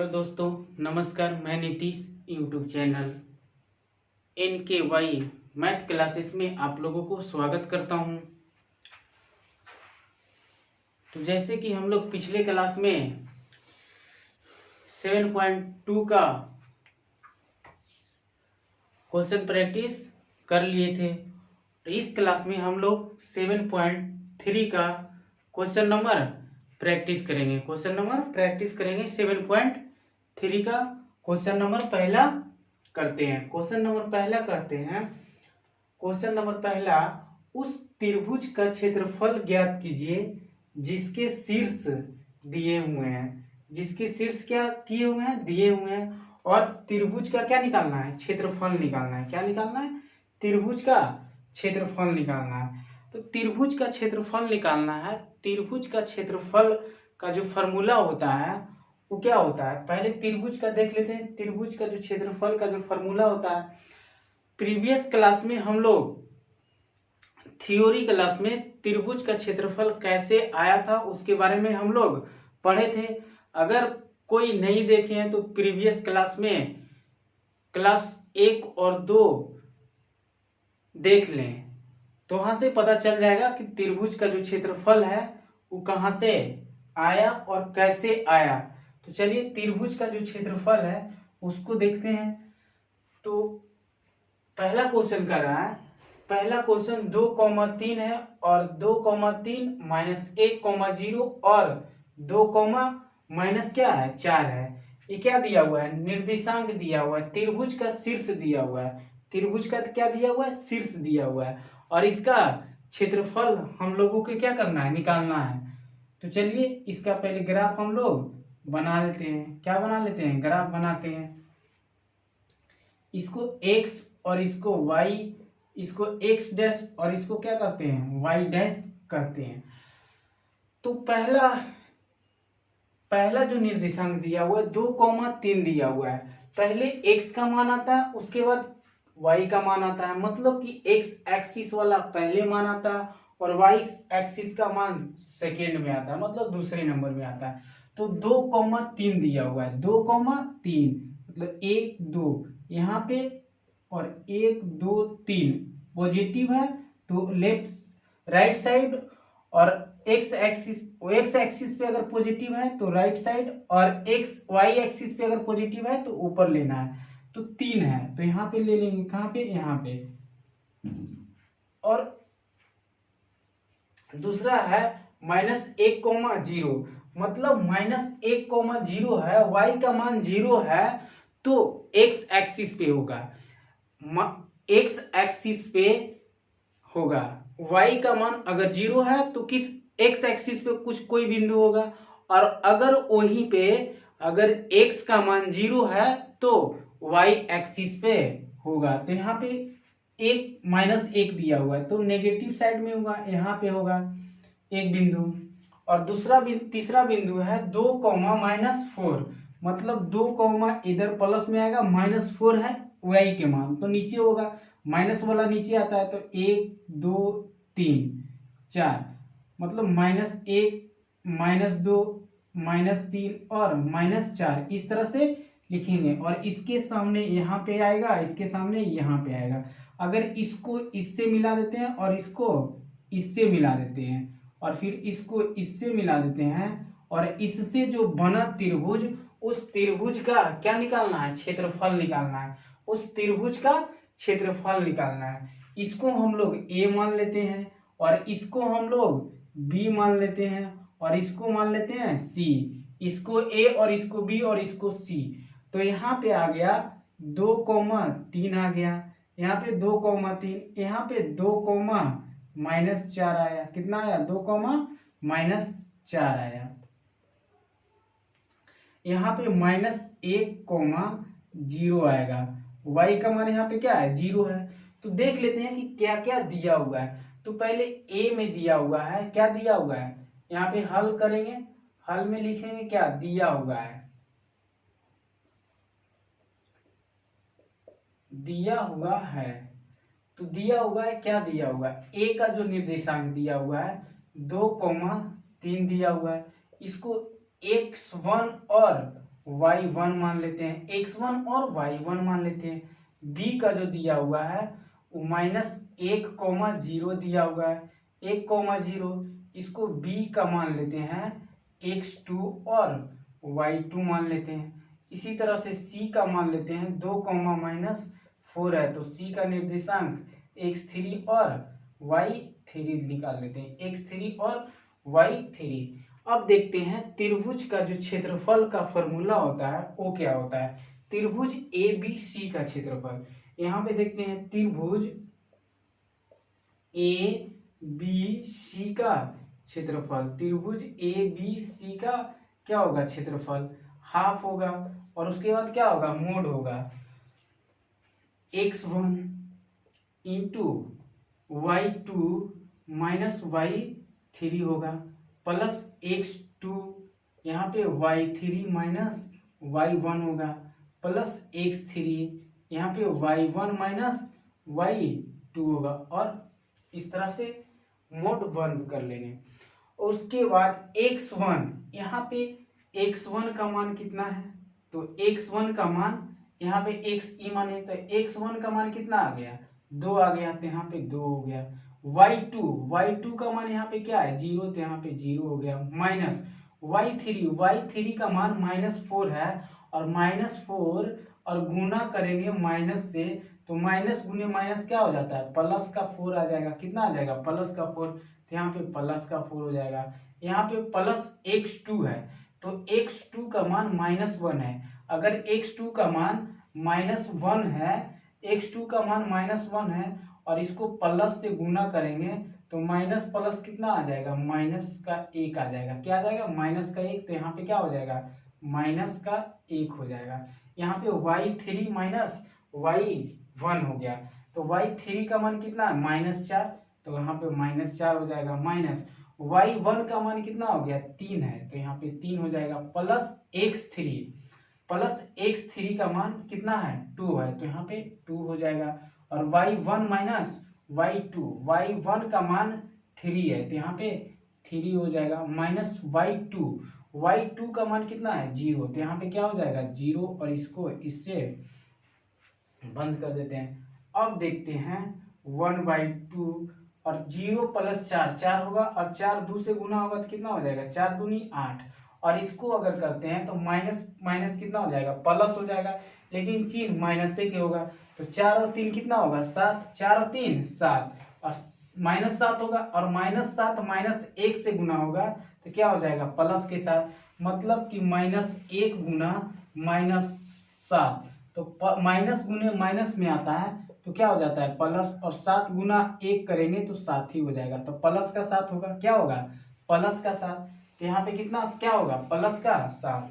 Hello दोस्तों, नमस्कार। मैं Nitish YouTube channel NKY math classes में आप लोगों को स्वागत करता हूं। तो जैसे कि हम लोग पिछले क्लास में 7.2 का क्वेश्चन प्रैक्टिस कर लिए थे। इस क्लास में हम लोग 7.3 का क्वेश्चन नंबर प्रैक्टिस करेंगे। 7.3 का क्वेश्चन नंबर पहला करते हैं। क्वेश्चन नंबर पहला, उस त्रिभुज का क्षेत्रफल ज्ञात कीजिए जिसके शीर्ष दिए हुए हैं। जिसके शीर्ष क्या किए हुए हैं? दिए हुए हैं। और त्रिभुज का क्या निकालना है? क्षेत्रफल निकालना है। क्या निकालना है? त्रिभुज का क्षेत्रफल निकालना है। तो त्रिभुज का क्षेत्रफल निकालना है। त्रिभुज का क्षेत्रफल का जो फॉर्मूला होता है वो क्या होता है? पहले त्रिभुज का देख लेते हैं। त्रिभुज का जो क्षेत्रफल का जो फॉर्मूला होता है, प्रीवियस क्लास में हम लोग थ्योरी क्लास में त्रिभुज का क्षेत्रफल कैसे आया था उसके बारे में हम लोग पढ़े थे। अगर कोई नहीं देखे हैं तो प्रीवियस क्लास में क्लास 1 और 2 देख लें, तो वहां से पता चल जाएगा कि त्रिभुज का जो क्षेत्रफल है वो कहां से आया और कैसे आया। तो चलिए त्रिभुज का जो क्षेत्रफल है उसको देखते हैं। तो पहला क्वेश्चन कर रहा है। पहला क्वेश्चन 2,3 है और 2,3 -1,0 और 2, माइनस क्या है? 4 है। ये क्या दिया हुआ है? निर्देशांक दिया हुआ है। त्रिभुज का शीर्ष दिया हुआ है। त्रिभुज का क्या दिया हुआ है? शीर्ष दिया हुआ है। और इसका क्षेत्रफल हम लोगों को क्या करना है? निकालना है। तो चलिए इसका पहले ग्राफ हम लोग बना लेते हैं। क्या बना लेते हैं? ग्राफ बनाते हैं। इसको x और इसको y, इसको x डैश और इसको क्या करते हैं? y डैश करते हैं। तो पहला जो निर्देशांक दिया हुआ है 2,3 दिया हुआ है। पहले x का मान आता है, उसके बाद y का मान आता है। मतलब कि x एक्सिस वाला पहले मान आता है और y एक्सिस का मान सेकेंड में आता है, मतलब दूसरे नंबर में आता है। तो 2,3 दिया हुआ है। 2,3 मतलब 1 2 यहाँ पे और 1 2 3 पॉजिटिव है तो लेफ्ट राइट साइड, और x एक्सिस पे अगर पॉजिटिव है तो राइट साइड, और y एक्सिस पे अगर पॉजिटिव है तो ऊपर लेना है। तो 3 है तो यहाँ पे ले लेंगे। कहाँ पे? यहाँ पे। और दूसरा है -1,0, मतलब -1,0 है, y का मान 0 है तो x एक्सिस पे होगा। x एक्सिस पे होगा। y का मान अगर 0 है तो किस x एक्सिस पे कोई बिंदु होगा। और अगर वहीं पे अगर x का मान 0 है तो y एक्सिस पे होगा। तो यहाँ पे -1 दिया हुआ है तो नेगेटिव साइड में होगा, यहाँ पे होगा एक बिंदु। और तीसरा बिंदु है 2, -4, मतलब 2, इधर प्लस में आएगा, -4 है y के मान तो नीचे होगा। माइनस वाला नीचे आता है तो 1 2 3 4, मतलब -1 -2 -3 और -4 इस तरह से लिखेंगे। और इसके सामने यहाँ पे आएगा, इसके सामने यहाँ पे आएगा। अगर इसको इससे मिला देते हैं और इसको इससे मिला देते हैं और फिर इसको इससे मिला देते हैं और इससे जो बना त्रिभुज, उस त्रिभुज का क्या निकालना है? क्षेत्रफल निकालना है। उस त्रिभुज का क्षेत्रफल निकालना है। इसको हम लोग a मान लेते हैं और इसको हम लोग b मान लेते हैं और इसको मान लेते हैं c। इसको a और इसको b और इसको c। तो यहाँ पे आ गया 2,3 आ गया। यहाँ पे 2,3, यहाँ पे 2,-4 आया। कितना आया? 2,-4 आया। यहाँ पे -1,0 आएगा। y का मान यहाँ पे क्या है? 0 है। तो देख लेते हैं कि क्या क्या दिया हुआ है। तो पहले a में दिया हुआ है। क्या दिया हुआ है? यहाँ पे हल करेंगे। हल में लिखेंगे क्या दिया हुआ है। दिया हुआ है तो दिया हुआ है, क्या दिया हुआ है? a का जो निर्देशांक दिया हुआ है 2,3 दिया हुआ है। इसको x1 और y1 मान लेते हैं, x1 और y1 मान लेते हैं। b का जो दिया हुआ है वो -1,0 दिया हुआ है, 1,0, इसको b का मान लेते हैं x2 और y2 मान लेते हैं। इसी तरह से c का मान लेते हैं 2,-4 है तो c का निर्देशांक x3 और y3 निकाल लेते हैं, x3 और y3। अब देखते हैं त्रिभुज का जो क्षेत्रफल का फॉर्मूला होता है वो क्या होता है। त्रिभुज ABC का क्षेत्रफल, यहाँ पे देखते हैं त्रिभुज ABC का क्षेत्रफल, त्रिभुज ABC का क्या होगा क्षेत्रफल, हाफ होगा, और उसके बाद क्या होगा, मोड होगा, x1 into y2 minus y3 होगा, प्लस x2 यहाँ पे y3 माइनस y1 होगा, प्लस x3 यहाँ पे y1 माइनस y2 होगा, और इस तरह से मोड बंद कर लेंगे। उसके बाद x1, यहाँ पे x1 का मान कितना है, तो x1 का मान यहाँ पे x माने तो x1 का मान कितना आ गया, 2 आ गया, तो यहाँ पे 2 हो गया। y2 का मान यहाँ पे क्या है, 0, तो यहाँ पे 0 हो गया, माइनस y3 का मान -4 है, और -4 और गुना करेंगे माइनस से, तो माइनस गुने माइनस क्या हो जाता है, प्लस का 4 आ जाएगा, कितना आ जाएगा, प्लस का 4, तो यहाँ पे प्लस का 4 हो जाएगा। यहाँ पे प्लस x2 है तो x2 का मान -1 है, अगर x2 का मान -1 है, x2 का मान -1 है और इसको प्लस से गुना करेंगे तो माइनस प्लस कितना आ जाएगा, माइनस का 1 आ जाएगा, क्या आ जाएगा, माइनस का 1, तो यहाँ पे क्या हो जाएगा, माइनस का 1 हो जाएगा। यहाँ पे y3 माइनस y1 हो गया, तो y3 का मान कितना है, -4, तो यहाँ पे -4 हो जाएगा, माइनस y1 का मान कितना हो गया, 3 है, तो यहाँ पे 3 हो जाएगा, प्लस x3 का मान कितना है, 2 है, तो यहाँ पे 2 हो जाएगा, और y1 माइनस y2, y1 का मान 3 है, तो यहाँ पे 3 हो जाएगा, माइनस y2 का मान कितना है, 0, तो यहाँ पे क्या हो जाएगा, 0, और इसको इससे बंद कर देते हैं। अब देखते हैं 1/2 और 0 + 4 होगा, और 4 2 से गुना होगा तो कितना हो जाएगा, 4 दूनी 8, और इसको अगर करते हैं तो माइनस माइनस कितना हो जाएगा, प्लस हो जाएगा, लेकिन चिन्ह माइनस से क्या होगा, तो 4 और 3 कितना होगा, 7, 4 और 3 7, और -7 होगा, और -7 -1 से गुना होगा तो क्या हो जाएगा, प्लस के साथ, मतलब कि -1 गुना -7, तो माइनस गुने माइनस में आता है तो क्या हो जाता है, प्लस, और 7 गुना 1 करेंगे तो 7 ही हो जाएगा, तो प्लस का 7 होगा, क्या होगा, प्लस का 7, तो यहाँ पे कितना क्या होगा, प्लस का 7।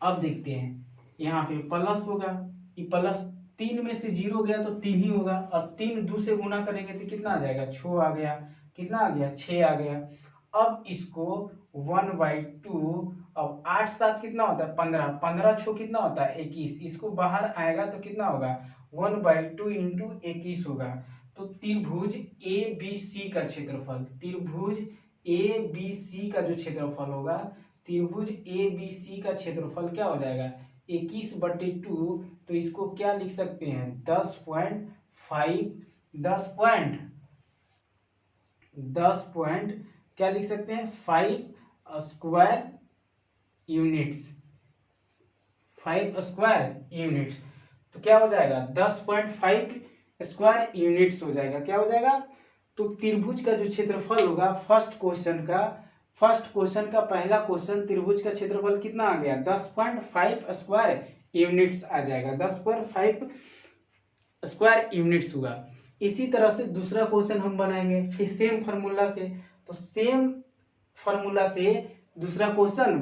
अब देखते हैं यहाँ पे प्लस होगा, ये प्लस 3 में से 0 गया तो 3 ही होगा, और 3 2 से गुना करेंगे तो कितना आ जाएगा, 6 आ गया, कितना आ गया, 6 आ गया। अब इसको 1/2, अब 8 7 कितना होता है, 15, 15 6 कितना होता है, 21, इसको बाहर आएगा तो कितना होगा, 1/2 इंटू 21 होगा। तो त्रिभुज ABC का क्षेत्रफल, त्रिभुज ABC का जो क्षेत्रफल होगा, त्रिभुज ABC का क्षेत्रफल क्या हो जाएगा, 21/2, तो इसको क्या लिख सकते हैं, 10 क्या लिख सकते हैं, 5 स्क्वायर यूनिट्स, 5 स्क्वायर यूनिट्स, तो क्या हो जाएगा, 10.5 स्क्वायर यूनिट्स हो जाएगा, क्या हो जाएगा। तो त्रिभुज का जो क्षेत्रफल होगा, फर्स्ट क्वेश्चन का पहला क्वेश्चन, त्रिभुज का क्षेत्रफल कितना आ गया, 10.5 स्क्वायर यूनिट्स आ जाएगा, 10.5 स्क्वायर यूनिट्स हुआ। इसी तरह से दूसरा क्वेश्चन हम बनाएंगे फिर सेम फार्मूला से, तो सेम फार्मूला से दूसरा क्वेश्चन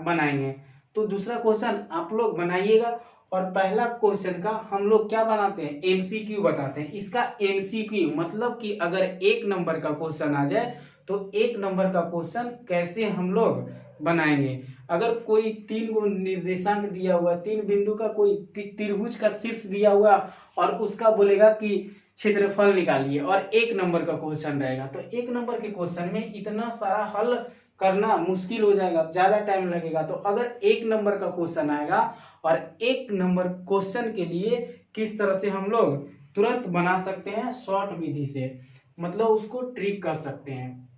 बनाएंगे। तो दूसरा क्वेश्चन आप लोग बनाइएगा, और पहला क्वेश्चन का हम लोग क्या बनाते हैं, एमसीक्यू बताते हैं। इसका एमसीक्यू मतलब कि अगर 1 नंबर का क्वेश्चन आ जाए तो 1 नंबर का क्वेश्चन कैसे हम लोग बनाएंगे। अगर कोई 3 गो निर्देशांक दिया हुआ, 3 बिंदु का कोई त्रिभुज का शीर्ष दिया हुआ, और उसका बोलेगा कि क्षेत्रफल निकालिए, और 1 नंबर का क्वेश्चन रहेगा, तो 1 नंबर के क्वेश्चन में इतना सारा हल करना मुश्किल हो जाएगा, ज्यादा टाइम लगेगा। तो अगर 1 नंबर का क्वेश्चन आएगा और 1 नंबर क्वेश्चन के लिए किस तरह से हम लोग तुरंत बना सकते हैं, शॉर्ट विधि से, मतलब उसको ट्रिक कर सकते हैं।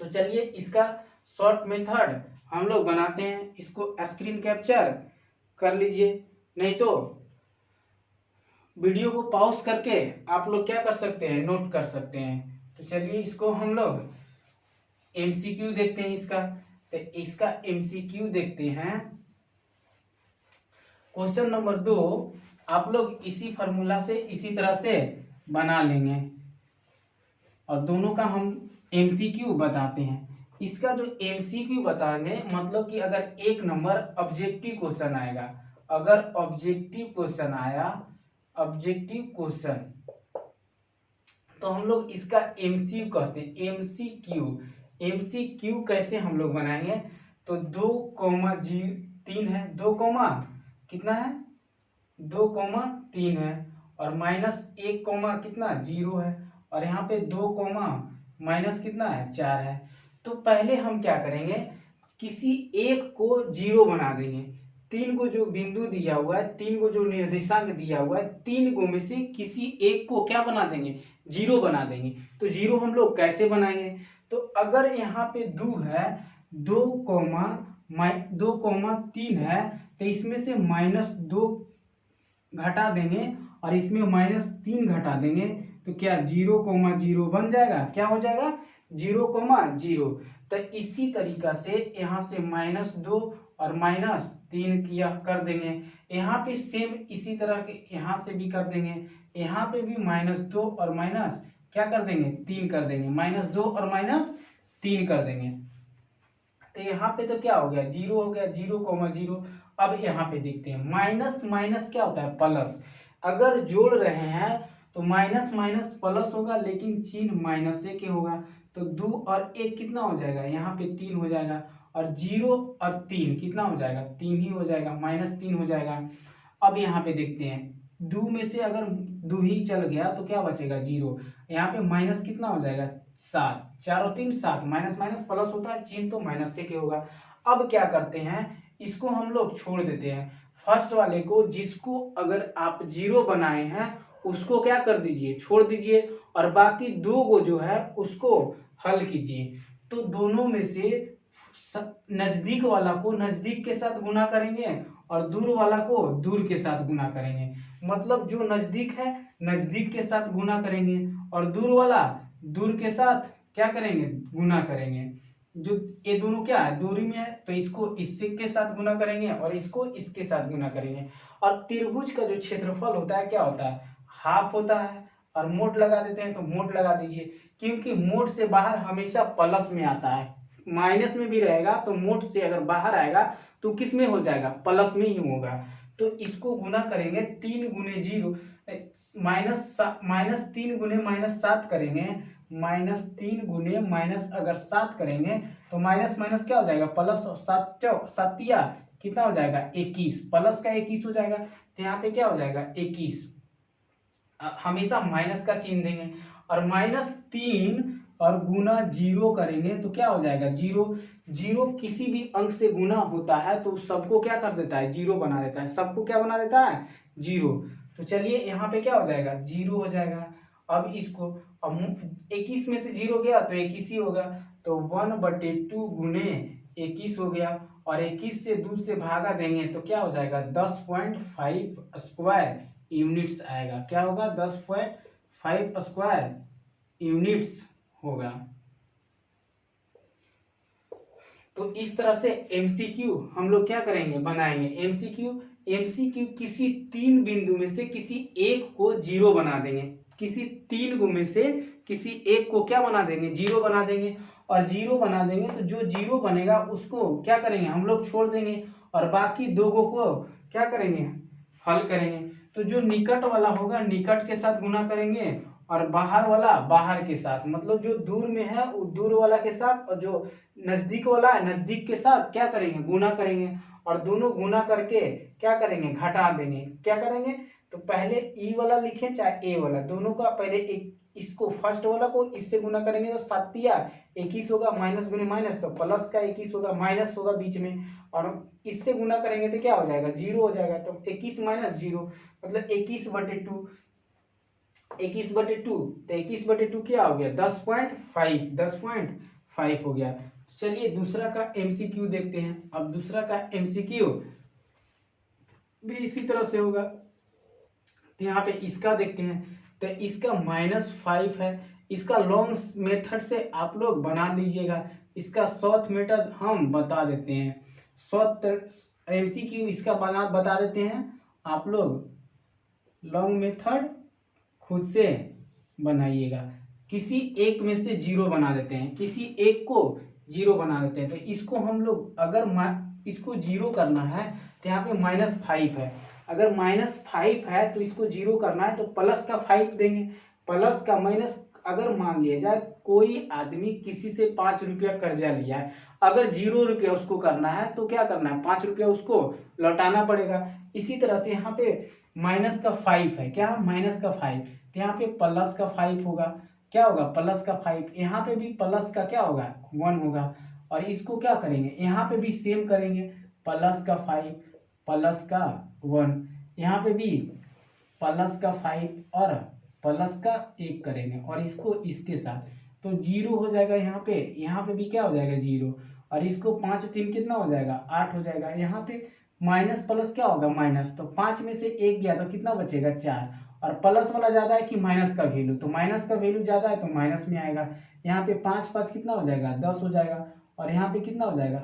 तो चलिए इसका शॉर्ट मेथड हम लोग बनाते हैं। इसको स्क्रीन कैप्चर कर लीजिए, नहीं तो वीडियो को पॉज करके आप लोग क्या कर सकते हैं, नोट कर सकते हैं। तो चलिए इसको हम लोग एमसीक्यू देखते हैं इसका। तो इसका एमसीक्यू देखते हैं। क्वेश्चन नंबर 2 आप लोग इसी फॉर्मूला से इसी तरह से बना लेंगे और दोनों का हम एमसीक्यू बताते हैं। इसका जो एमसीक्यू बताएंगे मतलब कि अगर 1 नंबर ऑब्जेक्टिव क्वेश्चन आएगा, अगर ऑब्जेक्टिव क्वेश्चन आया, ऑब्जेक्टिव क्वेश्चन, तो हम लोग इसका एमसीक्यू कहते हैं। एमसीक्यू, एमसीक्यू कैसे हम लोग बनाएंगे, तो 2,3 है, 2 कॉमा कितना है, 2,3 है, और -1 कॉमा कितना 0 है, और यहाँ पे 2 कॉमा माइनस कितना है 4 है। तो पहले हम क्या करेंगे, किसी एक को 0 बना देंगे। 3 को जो बिंदु दिया हुआ है, 3 को जो निर्देशांक दिया हुआ है, 3 को में से किसी एक को क्या बना देंगे, 0 बना देंगे। तो 0 हम लोग कैसे बनाएंगे, तो अगर यहाँ पे 2 है, 2,3 है, तो इसमें से -2 घटा देंगे और इसमें -3 घटा देंगे, तो क्या 0,0 बन जाएगा, क्या हो जाएगा 0,0। तो इसी तरीका से यहाँ से -2 और -3 किया कर देंगे। यहाँ पे सेम इसी तरह के यहाँ से भी कर देंगे, यहाँ पे भी -2 और माइनस क्या कर देंगे 3 कर देंगे, -2 और -3 कर देंगे। तो यहाँ पे तो क्या हो गया 0 हो गया, 0,0। अब यहाँ पे देखते हैं माइनस माइनस क्या होता है प्लस। अगर जोड़ रहे हैं तो माइनस माइनस प्लस होगा, लेकिन चिन्ह माइनस से के होगा। तो 2 और 1 कितना हो जाएगा, यहाँ पे 3 हो जाएगा, और 0 और 3 कितना हो जाएगा 3 ही हो जाएगा, -3 हो जाएगा। अब यहाँ पे देखते हैं 2 में से अगर 2 ही चल गया तो क्या बचेगा 0। यहाँ पे माइनस कितना हो जाएगा 7, 4 और 3 7, माइनस माइनस प्लस होता है, चिन्ह तो माइनस से के होगा। अब क्या करते हैं, इसको हम लोग छोड़ देते हैं। फर्स्ट वाले को, जिसको अगर आप 0 बनाए हैं उसको क्या कर दीजिए, छोड़ दीजिए, और बाकी 2 को जो है उसको हल कीजिए। तो दोनों में से नजदीक वाला को नजदीक के साथ गुना करेंगे और दूर वाला को दूर के साथ गुना करेंगे। मतलब जो नजदीक है नजदीक के साथ गुना करेंगे और दूर वाला दूर के साथ क्या करेंगे, गुना करेंगे। जो ये दोनों क्या है, दूरी में है, तो इसको इससे के साथ गुना करेंगे और इसको इसके साथ गुना करेंगे। और त्रिभुज का जो क्षेत्रफल होता है क्या होता है, हाफ होता है। और मोड लगा देते हैं, तो मोड लगा दीजिए, क्योंकि मोड से बाहर हमेशा प्लस में आता है। माइनस में भी रहेगा तो मोड से अगर बाहर आएगा तो किस में हो जाएगा, प्लस में ही होगा। तो इसको गुना करेंगे 3 गुने 0, -3 गुने -7 करेंगे, -3 गुने माइनस अगर 7 करेंगे तो माइनस माइनस क्या हो जाएगा प्लस, और 7 कितना हो जाएगा 21, प्लस का 21 हो जाएगा। तो यहाँ पे क्या हो जाएगा 21, हमेशा माइनस का चिन्ह देंगे। और -3 और गुना 0 करेंगे तो क्या हो जाएगा 0। 0 किसी भी अंक से गुना होता है तो सबको क्या कर देता है 0 बना देता है, सबको क्या बना देता है 0। तो चलिए यहाँ पे क्या हो जाएगा 0 हो जाएगा। अब इसको, अब 21 में से 0 गया तो 21 ही होगा, तो 1/2 गुने 21 हो गया, और 21 से 2 से भागा देंगे तो क्या हो जाएगा 10.5 स्क्वायर यूनिट्स आएगा। क्या होगा 10.5 स्क्वायर यूनिट्स होगा। तो इस तरह से एमसीक्यू हम लोग क्या करेंगे, बनाएंगे। एमसीक्यू किसी 3 बिंदु में से किसी एक को 0 बना देंगे, किसी 3 को में से किसी एक को क्या बना देंगे 0 बना देंगे। और 0 बना देंगे तो जो 0 बनेगा उसको क्या करेंगे हम लोग छोड़ देंगे, और बाकी 2 को क्या करेंगे हल करेंगे। तो जो निकट वाला होगा निकट के साथ गुना करेंगे, और बाहर वाला बाहर के साथ, मतलब जो दूर में है वो दूर वाला के साथ, और जो नजदीक वाला है नजदीक के साथ क्या करेंगे गुना करेंगे। और दोनों गुना करके क्या करेंगे घटा देंगे। क्या करेंगे, तो पहले ई वाला लिखें चाहे ए वाला, दोनों का पहले एक इसको फर्स्ट वाला को इससे गुना करेंगे तो 7 या 21 होगा, माइनस गुने माइनस तो प्लस का 21 होगा, माइनस होगा बीच में, और इससे गुना करेंगे तो क्या हो जाएगा 0 हो जाएगा। तो 21 माइनस 0 मतलब 21/2, 21/2 तो 21/2 क्या हो गया 10.5 हो गया। चलिए दूसरा का एमसीक्यू देखते हैं। अब दूसरा का एमसीक्यू भी इसी तरह से होगा। तो यहाँ पे इसका देखते हैं, तो इसका -5 है। इसका लॉन्ग मेथड से आप लोग बना लीजिएगा, इसका शॉर्ट मेथड हम बता देते हैं। शॉर्ट एमसीक्यू इसका बता देते हैं, आप लोग लॉन्ग मेथड खुद से बनाइएगा। किसी एक में से 0 बना देते हैं, किसी एक को 0 बना देते हैं। तो इसको हम लोग अगर इसको 0 करना है तो यहाँ पे -5 है। अगर -5 है तो इसको 0 करना है तो प्लस का 5 देंगे, प्लस का माइनस। अगर मान लिया जाए कोई आदमी किसी से 5 रुपया कर्जा लिया है, अगर 0 रुपया उसको करना है तो क्या करना है 5 रुपया उसको लौटाना पड़ेगा। इसी तरह से यहाँ पे -5 है, क्या -5, तो यहाँ पे प्लस का 5 होगा, क्या होगा प्लस का 5। यहाँ पे भी प्लस का क्या होगा 1 होगा, और इसको क्या करेंगे यहाँ पे भी सेम करेंगे, प्लस का 5 प्लस का 1, यहाँ पे भी प्लस का 5 और प्लस का 1 करेंगे, और इसको इसके साथ तो 0 हो जाएगा। यहाँ पे भी क्या हो जाएगा 0, और इसको 5 3 कितना हो जाएगा 8 हो जाएगा। यहाँ पे माइनस प्लस क्या होगा माइनस, तो 5 में से 1 गया तो कितना बचेगा 4, और प्लस वाला ज्यादा है कि माइनस का वैल्यू, तो माइनस का वैल्यू ज्यादा है तो माइनस में आएगा। यहाँ पे 5 5 कितना हो जाएगा 10 हो जाएगा, और यहाँ पे कितना हो जाएगा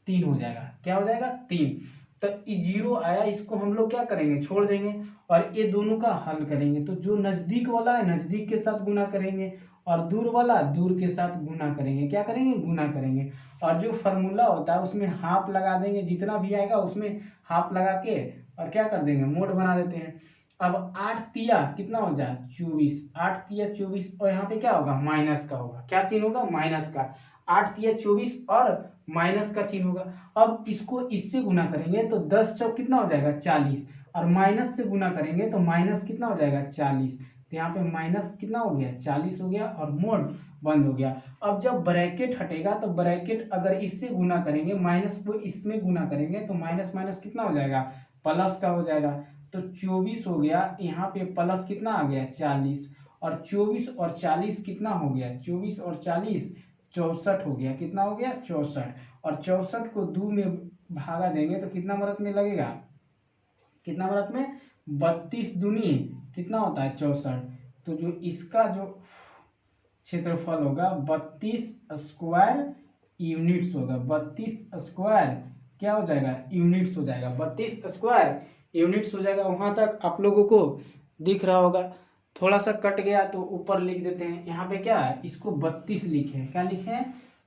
3 हो जाएगा, क्या हो जाएगा 3। तो 0 आया, इसको हम लोग क्या करेंगे छोड़ देंगे, और ये दोनों का हल करेंगे। तो जो नजदीक वाला है नजदीक के साथ गुना करेंगे, और दूर वाला दूर के साथ गुना करेंगे, क्या करेंगे गुना करेंगे। और जो फार्मूला होता है उसमें हाफ लगा देंगे, जितना भी आएगा उसमें हाफ लगा के और क्या कर देंगे मोड बना देते हैं। अब 8 तिया कितना हो जाए 24, 8 तिया 24, और यहाँ पे क्या होगा माइनस का होगा, क्या चिन्ह होगा माइनस का, 8 तिया 24 और माइनस का चिन्ह होगा। अब इसको इससे गुना करेंगे तो 10 चौक कितना हो जाएगा 40, और माइनस से गुना करेंगे तो माइनस कितना हो जाएगा 40, तो यहाँ पे माइनस कितना हो गया 40 हो गया, और मोड बंद हो गया। अब जब ब्रैकेट हटेगा तो ब्रैकेट अगर इससे गुना करेंगे, माइनस को इसमें गुना करेंगे तो माइनस माइनस कितना हो जाएगा प्लस का हो जाएगा। तो 24 हो गया, यहाँ पे प्लस कितना आ गया 40, और 24 और 40 कितना हो गया 24 और 40 64 हो गया, कितना हो गया 64, और 64 को 2 में भागा देंगे तो कितना मरत में लगेगा, कितना मरत में 32 दूनी कितना होता है 64। तो जो इसका जो क्षेत्रफल होगा 32 स्क्वायर यूनिट्स होगा, 32 स्क्वायर क्या हो जाएगा यूनिट्स हो जाएगा, 32 स्क्वायर यूनिट्स हो जाएगा। वहां तक आप लोगों को दिख रहा होगा, थोड़ा सा कट गया तो ऊपर लिख देते हैं। यहाँ पे क्या है इसको 32 लिखे, क्या लिखे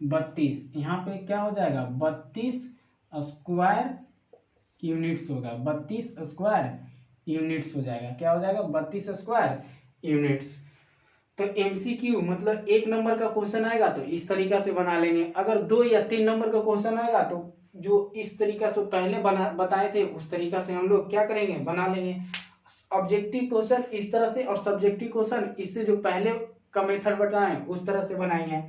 32, यहाँ पे क्या हो जाएगा 32 स्क्वायर यूनिट्स होगा, 32 स्क्वायर यूनिट्स हो जाएगा, क्या हो जाएगा 32 स्क्वायर यूनिट्स। तो एमसीक्यू मतलब 1 नंबर का क्वेश्चन आएगा तो इस तरीका से बना लेंगे। अगर 2 या 3 नंबर का क्वेश्चन आएगा तो जो इस तरीका से पहले बताए थे उस तरीका से हम लोग क्या करेंगे बना लेंगे। ऑब्जेक्टिव क्वेश्चन इस तरह से, और सब्जेक्टिव क्वेश्चन इससे जो पहले का मेथड बताएं उस तरह से बनाएंगे।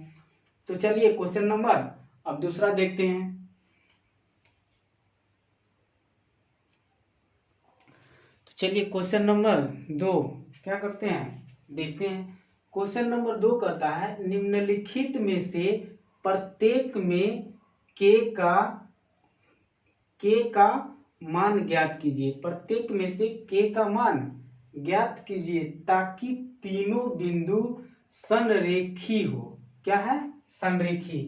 तो चलिए क्वेश्चन नंबर अब दूसरा देखते हैं। तो चलिए क्वेश्चन नंबर 2 क्या करते हैं देखते हैं। क्वेश्चन नंबर 2 कहता है निम्नलिखित में से प्रत्येक में के का मान ज्ञात कीजिए, प्रत्येक में से के का मान ज्ञात कीजिए ताकि तीनों बिंदु संरेखी हो। क्या है संरेखी।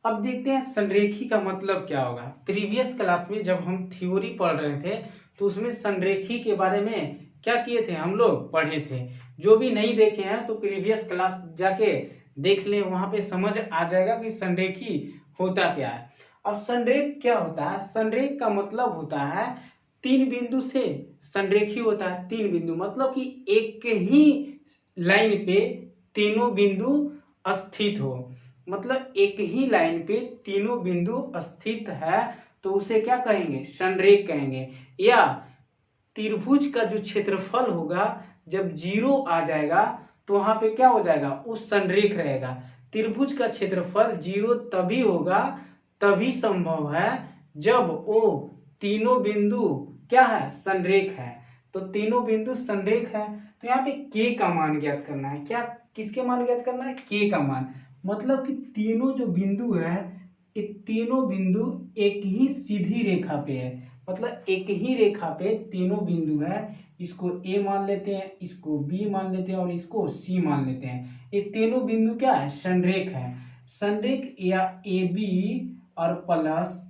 अब देखते हैं संरेखी का मतलब क्या होगा। प्रीवियस क्लास में जब हम थ्योरी पढ़ रहे थे तो उसमें संरेखी के बारे में क्या किए थे हम लोग पढ़े थे। जो भी नहीं देखे हैं तो प्रीवियस क्लास जाके देख लें, वहां पे समझ आ जाएगा कि संरेखी होता क्या है। अब संरेख क्या होता है, संरेख का मतलब होता है 3 बिंदु से संरेखी होता है। 3 बिंदु मतलब कि एक ही लाइन पे तीनों बिंदु स्थित हो, मतलब एक ही लाइन पे तीनों बिंदु स्थित है तो उसे क्या कहेंगे संरेख कहेंगे। या त्रिभुज का जो क्षेत्रफल होगा जब 0 आ जाएगा तो वहां पे क्या हो जाएगा, वो संरेख रहेगा। त्रिभुज का क्षेत्रफल 0 तभी होगा, तभी संभव है जब वो तीनों बिंदु क्या है, संरेख है। तो तीनों बिंदु संरेख है। तो यहाँ पे के का मान ज्ञात करना है। क्या, किसके मान ज्ञात करना है, के का मान। मतलब कि तीनों जो बिंदु है, ये तीनों बिंदु एक ही सीधी रेखा पे है। मतलब एक ही रेखा पे तीनों बिंदु है। इसको ए मान लेते हैं, इसको बी मान लेते हैं और इसको सी मान लेते हैं। ये तीनों बिंदु क्या है, संरेख है। संरेख या ए बी और प्लस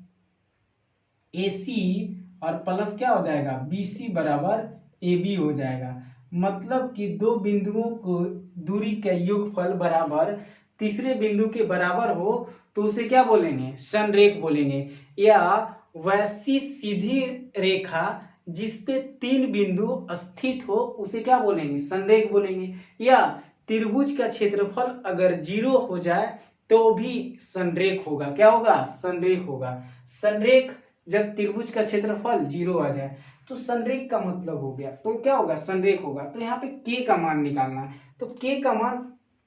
ए सी और प्लस क्या हो जाएगा, बी सी बराबर ए बी हो जाएगा। मतलब कि दो बिंदुओं को दूरी का योगफल बराबर तीसरे बिंदु के बराबर हो तो उसे क्या बोलेंगे, संरेख बोलेंगे। या वैसी सीधी रेखा जिसपे तीन बिंदु स्थित हो उसे क्या बोलेंगे, संरेख बोलेंगे। या त्रिभुज का क्षेत्रफल अगर 0 हो जाए तो भी संरेख होगा। क्या होगा, संरेख होगा। संरेख जब त्रिभुज का क्षेत्रफल 0 आ जाए तो संरेख का मतलब हो गया, तो क्या होगा, संरेख होगा। तो यहाँ पे के का मान निकालना है। तो के का मान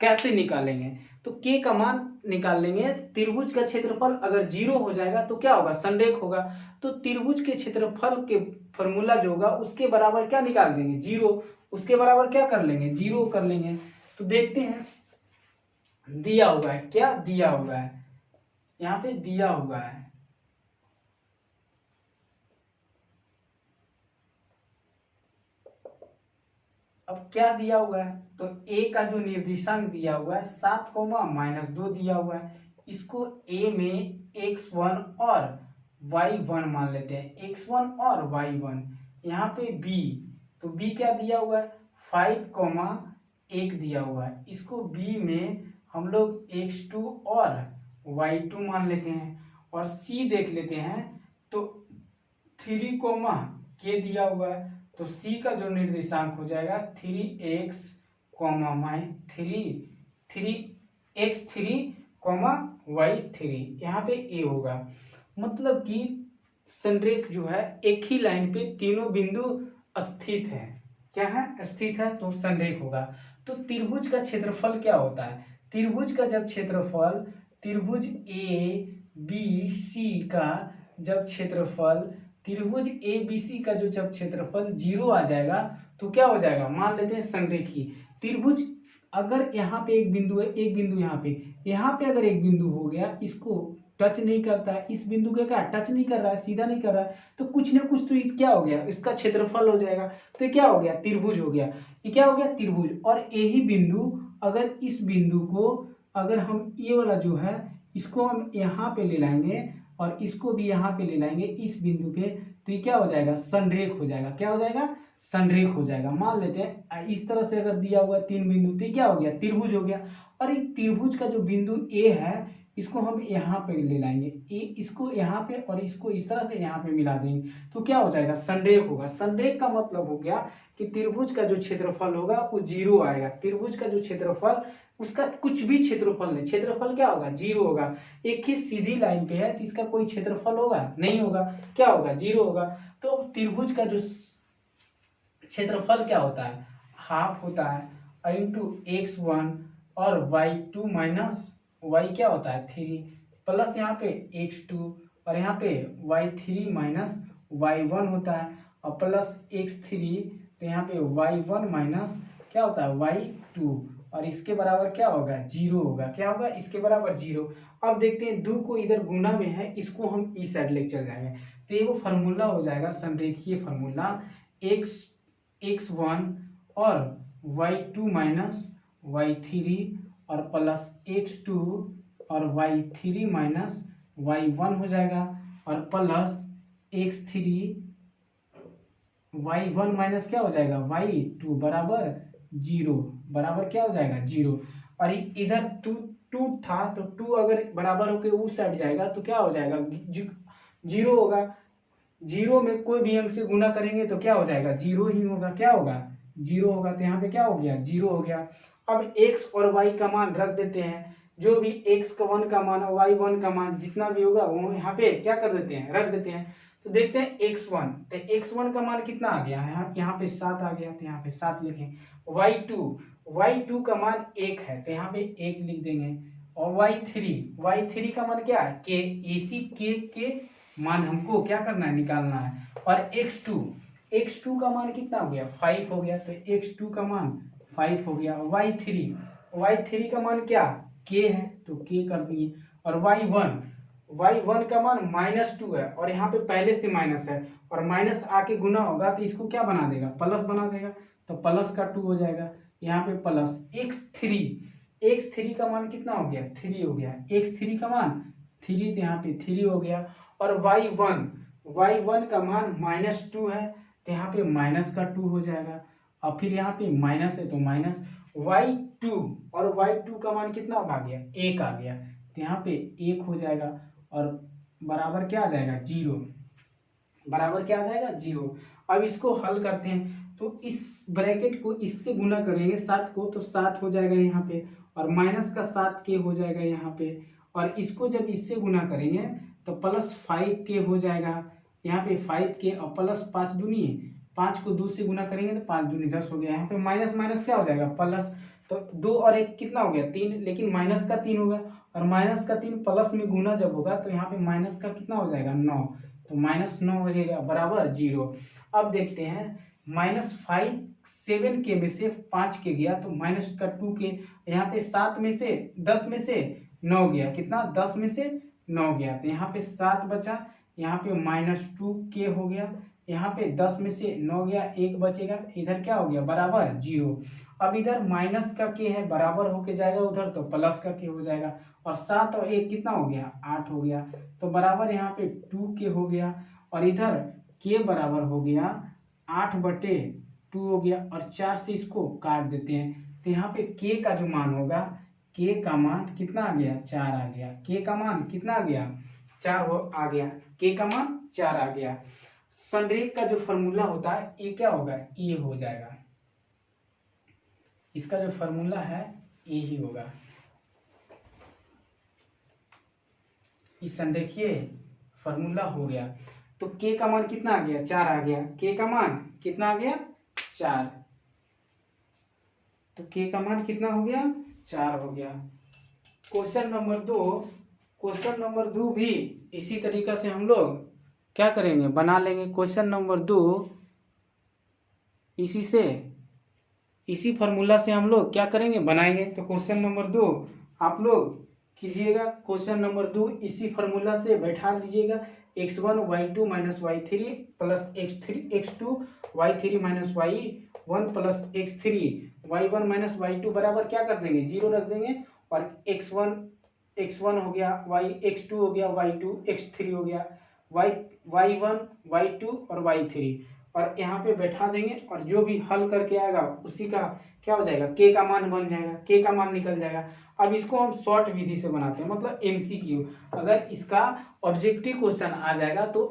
कैसे निकालेंगे, तो के का मान निकाल लेंगे। त्रिभुज का क्षेत्रफल अगर 0 हो जाएगा तो क्या होगा, संरेख होगा। तो त्रिभुज के क्षेत्रफल के फॉर्मूला जो होगा उसके बराबर क्या निकाल देंगे, 0। उसके बराबर क्या कर लेंगे, 0 कर लेंगे। तो देखते हैं, दिया हुआ है, क्या दिया हुआ है, यहाँ पे दिया हुआ है। अब क्या दिया हुआ है, तो a का जो निर्देशांक दिया हुआ है 7, -2 दिया हुआ है। इसको a में x1 और y1 मान लेते हैं, x1 और y1। यहाँ पे b, तो b क्या दिया हुआ है, 5, 1 दिया हुआ है। इसको b में हम लोग x2 और y2 मान लेते हैं। और c देख लेते हैं, तो 3, k दिया हुआ है। तो c का जो निर्देशांक हो जाएगा 3x, 3x3, y3, यहाँ पे a होगा। मतलब कि संरेख जो है एक ही लाइन पे तीनों बिंदु स्थित है। क्या है, स्थित है, तो संरेख होगा। तो त्रिभुज का क्षेत्रफल क्या होता है, त्रिभुज का जब क्षेत्रफल, त्रिभुज ए बी सी का जब क्षेत्रफल, त्रिभुज ए बी सी का जो जब क्षेत्रफल 0 आ जाएगा तो क्या हो जाएगा, मान लेते हैं संरेखी त्रिभुज। अगर यहाँ पे एक बिंदु है, एक बिंदु यहाँ पे अगर एक बिंदु हो गया, इसको टच नहीं करता है, इस बिंदु के क्या टच नहीं कर रहा है, सीधा नहीं कर रहा है, तो कुछ ना कुछ तो ये क्या हो गया, इसका क्षेत्रफल हो जाएगा। तो ये क्या हो गया, त्रिभुज हो गया। ये क्या हो गया, त्रिभुज। और यही बिंदु, अगर इस बिंदु को अगर हम ये वाला जो है इसको हम यहाँ पे ले लाएंगे और इसको भी यहाँ पे ले लाएंगे इस बिंदु पे, तो ये क्या हो जाएगा, संरेख हो जाएगा। क्या हो जाएगा, संरेख हो जाएगा। मान लेते हैं इस तरह से अगर दिया हुआ 3 बिंदु, तो क्या हो गया, त्रिभुज हो गया। और एक त्रिभुज का जो बिंदु ए है इसको हम यहाँ पे ले लाएंगे, इसको यहाँ पे और इसको इस तरह से यहाँ पे मिला देंगे, तो क्या हो जाएगा, संरेख होगा। संरेख का मतलब हो गया कि त्रिभुज का जो क्षेत्रफल होगा वो 0 आएगा। त्रिभुज का जो क्षेत्रफल, उसका कुछ भी क्षेत्रफल नहीं, क्षेत्रफल क्या होगा, 0 होगा। एक ही सीधी लाइन पे है तो इसका कोई क्षेत्रफल होगा, नहीं होगा। क्या होगा, 0 होगा। तो त्रिभुज का जो क्षेत्रफल क्या होता है, हाफ होता है इंटू x1 और y2 माइनस y क्या होता है 3, प्लस यहाँ पे x2 और यहाँ पे y3 माइनस y1 होता है, और प्लस x3, तो यहाँ पे y1 माइनस क्या होता है y2, और इसके बराबर क्या होगा, 0 होगा। क्या होगा, इसके बराबर 0। अब देखते हैं 2 को इधर गुना में है, इसको हम इस साइड लेके चल जाएंगे, तो ये वो फार्मूला हो जाएगा, संरेखीय फार्मूला, x1 और y2 माइनस y3 और प्लस x2 और y3 माइनस y1 हो जाएगा, और प्लस x3 y1 माइनस क्या हो जाएगा y2 बराबर 0, बराबर क्या हो जाएगा 0। और इधर 2 था तो 2 अगर बराबर होकर उस साइड जाएगा तो क्या हो जाएगा, 0 होगा। 0 में कोई भी अंक से गुना करेंगे तो क्या हो जाएगा, 0 ही होगा। क्या होगा, 0 होगा। तो यहाँ पे क्या हो गया, 0 हो गया। अब x और y का मान रख देते हैं, जो भी x1 का मान और y1 का मान जितना भी होगा वो यहाँ पे क्या कर देते हैं, रख देते हैं। तो देखते हैं x1, तो x1 का मान कितना आ गया है, यहाँ पे 7 आ गया, तो यहाँ पे 7 लिखें। y2 का मान 1 है, तो यहाँ पे 1 लिख देंगे। और y3 का मान क्या है, k, इसी के मान हमको क्या करना है, निकालना है। और x2 का मान कितना हो गया, 5 हो गया, तो x2 का मान 5 हो गया। y3 का मान क्या, k है, तो k कर दिए। और y1 का मान -2 है, और यहाँ पे पहले से माइनस है, और माइनस आके गुना होगा तो इसको क्या बना देगा, प्लस बना देगा, तो प्लस का 2 हो जाएगा। यहाँ पे प्लस x3 का मान कितना हो गया, 3 हो गया। x3 का मान 3, तो यहाँ पे 3 हो गया। और y1 का मान -2 है, तो यहाँ पे माइनस का 2 हो जाएगा। और फिर यहाँ पे माइनस है, तो माइनस y2 का मान कितना आ गया, 1 आ गया, तो यहाँ पे 1 हो जाएगा। और बराबर क्या आ जाएगा, 0, बराबर क्या आ जाएगा, 0। अब इसको हल करते हैं, तो इस ब्रैकेट को इससे गुना करेंगे 7 को, तो 7 हो जाएगा यहाँ पे, और माइनस का 7k हो जाएगा यहाँ पे। और इसको जब इससे गुना करेंगे तो प्लस 5k हो जाएगा यहाँ पे, 5k और प्लस 5 दूनी, 5 को 2 से गुना करेंगे तो 5 दूनी 10 हो गया। यहाँ पे माइनस माइनस क्या हो जाएगा, प्लस, तो 2 और 1 कितना हो गया, 3, लेकिन माइनस का 3 होगा, और माइनस का 3 प्लस में गुना जब होगा तो यहाँ पे माइनस का कितना हो जाएगा, 9, तो -9 हो जाएगा, बराबर 0। अब देखते हैं, -5 7k में से 5k गया, तो माइनस का 2k, यहाँ पे 7 में से 10 में से 9 गया, कितना, 10 में से 9 गया, तो यहाँ पे 7 बचा, यहाँ पे -2k हो गया, यहाँ पे 10 में से 9 गया, 1 बचेगा, इधर क्या हो गया, बराबर 0। अब इधर माइनस का k है, बराबर होके जाएगा उधर, तो प्लस का k हो जाएगा। और 7 और 1 कितना हो गया, 8 हो गया, तो बराबर यहाँ पे 2k हो गया। और इधर k बराबर हो गया 8/2 हो गया, और 4 से इसको काट देते हैं, तो यहाँ पे k का जो मान होगा, k का मान कितना आ गया, 4 आ गया। k का मान कितना आ गया, 4 आ गया, k का मान 4 आ गया। संरेख का जो फॉर्मूला होता है ये क्या होगा, ये हो जाएगा, इसका जो फॉर्मूला है ये ही होगा। इस संरेखीय फॉर्मूला हो गया, तो k का मान कितना आ गया, 4 आ गया, k का मान कितना आ गया, 4, तो k का मान कितना हो गया, 4 हो गया। क्वेश्चन नंबर 2 भी इसी तरीका से हम लोग क्या करेंगे, बना लेंगे। क्वेश्चन नंबर 2 इसी फॉर्मूला से हम लोग क्या करेंगे, बनाएंगे। तो क्वेश्चन नंबर 2 आप लोग कीजिएगा, क्वेश्चन नंबर 2 इसी फॉर्मूला से बैठा दीजिएगा, x1 y2 - y3 plus x2 y3 - y1 plus x3 y1 - y2 बराबर क्या कर देंगे, 0 रख देंगे। और x1 हो गया, x2 हो गया, y2 x3 हो गया, y1 y2 और y3, और यहाँ पे बैठा देंगे, और जो भी हल करके आएगा उसी का क्या हो जाएगा, k का मान बन जाएगा, k का मान निकल जाएगा। अब इसको हम शॉर्ट विधि से बनाते हैं, मतलब MCQ। अगर इसका ऑब्जेक्टिव क्वेश्चन आ जाएगा तो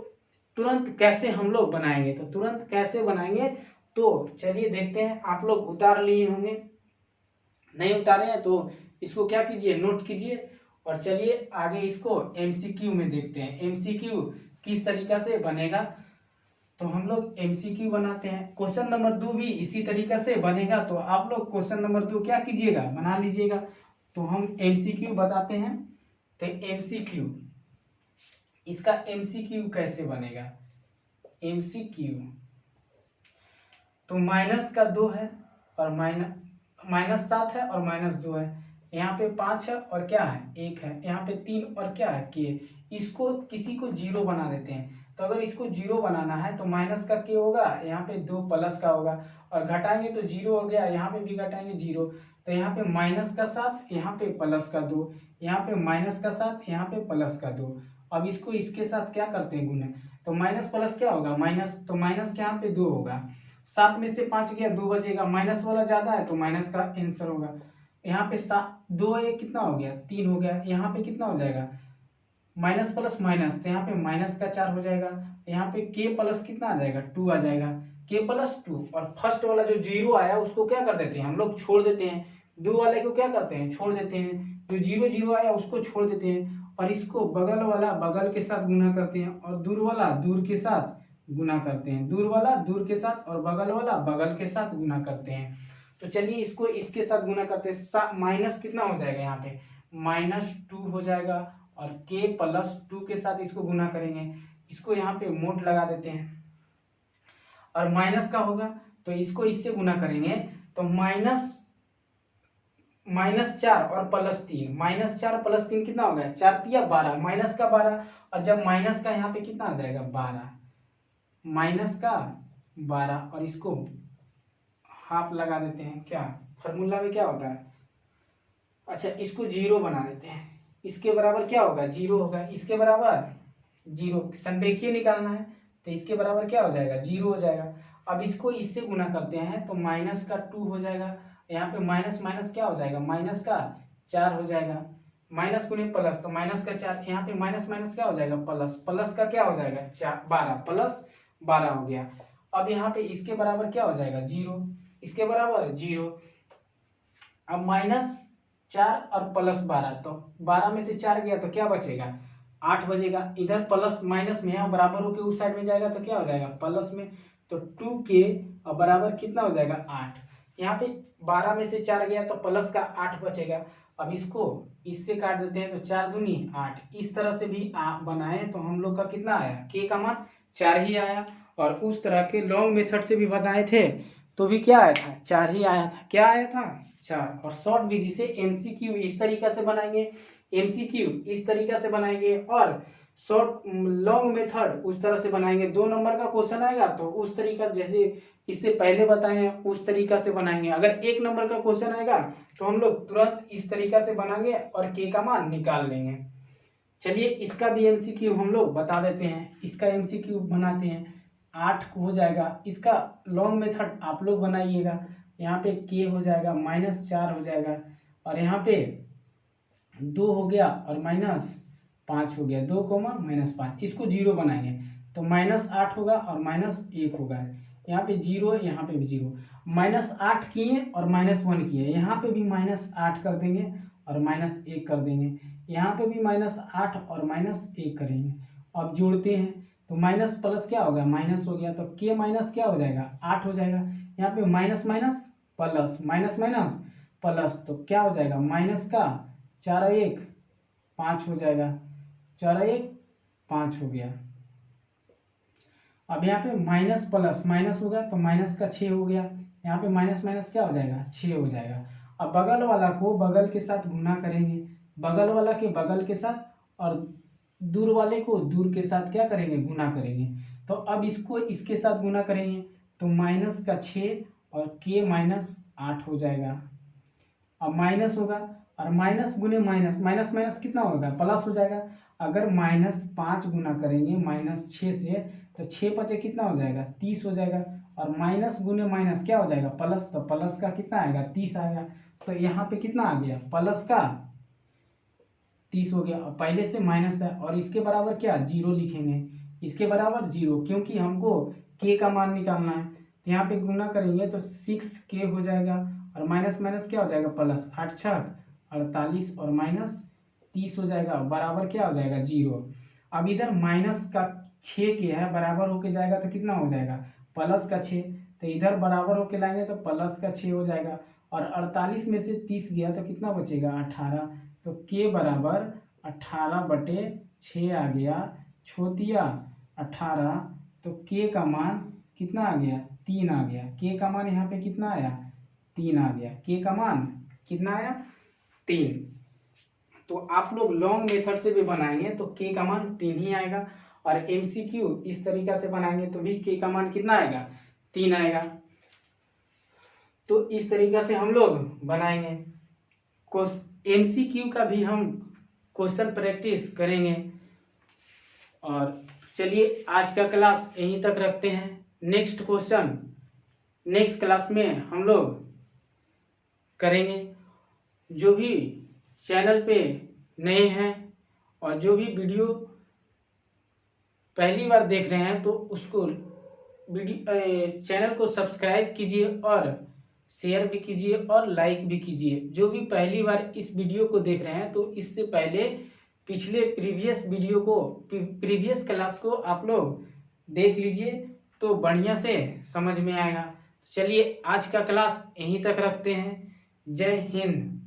तुरंत कैसे हम लोग बनाएंगे, तो तुरंत कैसे बनाएंगे, तो चलिए देखते हैं। आप लोग उतार लिए होंगे, नहीं उतारे हैं तो इसको क्या कीजिए, नोट कीजिए, और चलिए आगे इसको MCQ में देखते हैं, MCQ किस तरीका से बनेगा। तो हम लोग MCQ बनाते हैं। क्वेश्चन नंबर 2 भी इसी तरीका से बनेगा, तो आप लोग क्वेश्चन नंबर 2 क्या कीजिएगा, बना लीजिएगा। तो हम MCQ बताते हैं। तो MCQ, इसका MCQ कैसे बनेगा, MCQ तो -2 है, और -7 है, और -2 है, यहाँ पे 5 है और क्या है, 1 है, यहाँ पे 3 और क्या है, k। इसको किसी को 0 बना देते हैं। तो अगर इसको 0 बनाना है तो माइनस का k होगा, यहाँ पे 2 प्लस का होगा, और घटाएंगे तो 0 हो गया, यहाँ पे भी घटाएंगे 0, तो यहाँ पे -7, यहाँ पे प्लस का 2, यहाँ पे -7, यहाँ पे प्लस का 2। अब इसको इसके साथ क्या करते हैं, गुना, तो माइनस प्लस क्या होगा, माइनस, तो माइनस के यहाँ पे 2 होगा, 7 में से 5 गया, 2 बचेगा, माइनस वाला ज्यादा है तो माइनस का आंसर होगा। यहाँ पे 2 1 कितना हो गया, 3 हो गया, यहाँ पे कितना हो जाएगा, माइनस प्लस माइनस, तो यहाँ पे माइनस का 4 हो जाएगा, यहाँ पे k प्लस कितना आ जाएगा, 2 आ जाएगा, k प्लस 2। और फर्स्ट वाला जो 0 आया उसको क्या कर देते हैं, हम लोग छोड़ देते हैं, 2 वाले को क्या करते हैं, छोड़ देते हैं, जो 0 0 आया उसको छोड़ देते हैं, और इसको बगल वाला बगल के साथ गुना करते हैं और दूर वाला दूर के साथ गुना करते हैं, दूर वाला दूर के साथ और बगल वाला बगल के साथ गुना करते हैं। तो चलिए इसको इसके साथ गुना करते हैं। माइनस कितना हो जाएगा यहाँ पे, -2 हो जाएगा और k + 2 के साथ इसको गुना करेंगे। इसको यहाँ पे मोड लगा देते हैं और माइनस का होगा तो इसको इससे गुना करेंगे तो -4 और +3, -4 +3 कितना हो गया, 4 × 12, माइनस का 12 और जब माइनस का यहाँ पे कितना आ जाएगा 12, माइनस का 12 और इसको हाफ लगा देते हैं। क्या फॉर्मूला में क्या होता है, अच्छा इसको 0 बना देते हैं। इसके बराबर क्या होगा, 0 होगा। इसके बराबर 0, संरेखीय निकालना है तो इसके बराबर क्या हो जाएगा, 0 हो जाएगा। अब इसको इससे गुना करते हैं तो -2 हो जाएगा। यहाँ पे माइनस माइनस क्या हो जाएगा, -4 हो जाएगा। माइनस गुने प्लस तो -4, यहाँ पे माइनस माइनस क्या हो जाएगा, प्लस, प्लस का क्या हो जाएगा 12 + 12 हो गया। अब यहाँ पे इसके बराबर क्या हो जाएगा 0, इसके बराबर 0। अब -4 और +12 तो 12 में से 4 गया तो क्या बचेगा, 8 बचेगा। इधर प्लस माइनस में यहाँ बराबर होके उस साइड में जाएगा तो क्या हो जाएगा प्लस में, तो 2k और बराबर कितना हो जाएगा 8। यहाँ पे 12 में से 4 गया तो प्लस का 8 बचेगा। अब इसको इससे काट देते हैं तो 4 दूनी 8। इस तरह से भी आप बनाए तो हम लोग का कितना आया, k का मान 4 ही आया। और उस तरह के लॉन्ग मेथड से भी बनाए थे तो भी क्या आया था, 4 ही आया था। क्या आया था, 4। और शॉर्ट विधि से एमसीक्यू इस तरीका से बनाएंगे, एमसीक्यू इस तरीका से बनाएंगे और शॉर्ट लॉन्ग मेथड उस तरह से बनाएंगे। 2 नंबर का क्वेश्चन आएगा तो उस तरीका जैसे इससे पहले बताए हैं उस तरीका से बनाएंगे। अगर 1 नंबर का क्वेश्चन आएगा तो हम लोग तुरंत इस तरीका से बनाएंगे और के का मान निकाल लेंगे। चलिए इसका भी एमसीक्यू हम लोग बता देते हैं। इसका एमसीक्यू बनाते हैं, 8 हो जाएगा। इसका लॉन्ग मेथड आप लोग बनाइएगा। यहाँ पे k हो जाएगा -4 हो जाएगा और यहाँ पे 2 हो गया और -5 हो गया, 2, -5। इसको 0 बनाएंगे तो -8 होगा और -1 होगा। यहाँ पे 0, यहाँ पे भी 0। -8 किए और -1 किए, यहाँ पे भी -8 कर देंगे और -1 कर देंगे। यहाँ पे भी -8 और -1 करेंगे। अब जोड़ते हैं तो माइनस प्लस क्या होगा, माइनस हो गया तो k माइनस क्या हो जाएगा 8 हो जाएगा। यहाँ पे minus minus plus, minus minus plus तो क्या हो जाएगा, माइनस का 4 और 1 5 हो जाएगा, 4 और 1 5 हो गया। अब यहाँ पे माइनस प्लस माइनस होगा तो माइनस का 6 हो गया। यहाँ पे माइनस माइनस क्या हो जाएगा 6 हो जाएगा। अब बगल वाला को बगल के साथ गुना करेंगे, बगल वाला के बगल के साथ और दूर वाले को दूर के साथ क्या करेंगे, गुना करेंगे। तो अब इसको इसके साथ गुना करेंगे तो माइनस का 6 और k -8 हो जाएगा। अब माइनस होगा और माइनस गुने माइनस, माइनस माइनस कितना होगा, प्लस हो जाएगा। अगर -5 गुना करेंगे -6 से तो 6 5 कितना हो जाएगा 30 हो जाएगा। और माइनस गुने माइनस क्या हो जाएगा प्लस, तो प्लस का कितना आएगा 30 आएगा। तो यहाँ पे कितना आ गया, प्लस का 30 हो गया। और पहले से माइनस है और इसके बराबर क्या 0 लिखेंगे, इसके बराबर 0 क्योंकि हमको k का मान निकालना है। तो यहाँ पे गुना करेंगे तो 6k हो जाएगा और माइनस माइनस क्या हो जाएगा प्लस, 8 6 48 और -30 हो जाएगा, बराबर क्या हो जाएगा 0। अब इधर माइनस का 6k है, बराबर होके जाएगा तो कितना हो जाएगा प्लस का 6, तो इधर बराबर होके लाएंगे तो प्लस का 6 हो जाएगा। और 48 में से 30 गया तो कितना बचेगा 18, तो k बराबर 18/6 आ गया, छोटिया 18, तो k का मान कितना आ गया 3 आ गया। k का मान यहाँ पे कितना आया 3 आ गया, k का मान कितना आया 3। तो आप लोग लॉन्ग मेथड से भी बनाएंगे तो k का मान 3 ही आएगा और MCQ इस तरीका से बनाएंगे तो भी k का मान कितना आएगा 3 आएगा। तो इस तरीका से हम लोग बनाएंगे। MCQ का भी हम क्वेश्चन प्रैक्टिस करेंगे। और चलिए आज का क्लास यहीं तक रखते हैं। नेक्स्ट क्वेश्चन नेक्स्ट क्लास में हम लोग करेंगे। जो भी चैनल पे नए हैं और जो भी वीडियो पहली बार देख रहे हैं तो उसको चैनल को सब्सक्राइब कीजिए और शेयर भी कीजिए और लाइक भी कीजिए। जो भी पहली बार इस वीडियो को देख रहे हैं तो इससे पहले पिछले प्रीवियस क्लास को आप लोग देख लीजिए तो बढ़िया से समझ में आएगा। चलिए आज का क्लास यहीं तक रखते हैं। जय हिंद।